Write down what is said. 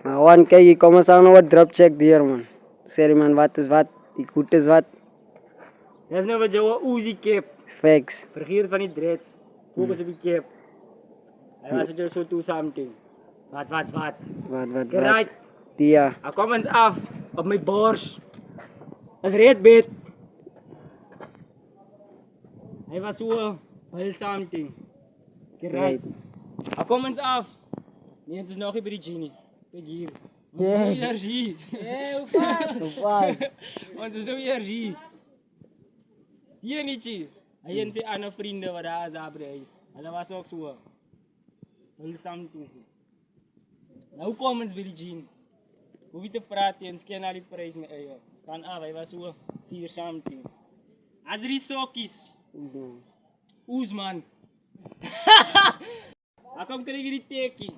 One kijk, ik kom eens aan wat drop check hier man. Sorry man, wat is wat? Die goed is wat? Dat is nou wat jouw Uzi cap. Facts. Vergeet van die dreads. Focus op die cap. Hij was het jou zo toe something. Wat? Wat? Right. Tia. Hij kwam eens af op mijn bors. Dat is redbit. Hij was zo heel something. Right. Hij kwam eens af. Nee, het is nog niet bij die genie. Kijk hier. Nee. Energie. Hoe pas? Want het is nou energie. Hier niet, Chief. Hij heeft zijn andere vrienden waar hij is op reis. En dat was ook zo. Heel something. Nou, hoe komen ze bij die genie? Hoe wie te praten en scan al die prijs met je. Van af, hij was zo 4 something. Hij 3 sokjes. Oesman. Hij komt krijgen die teki.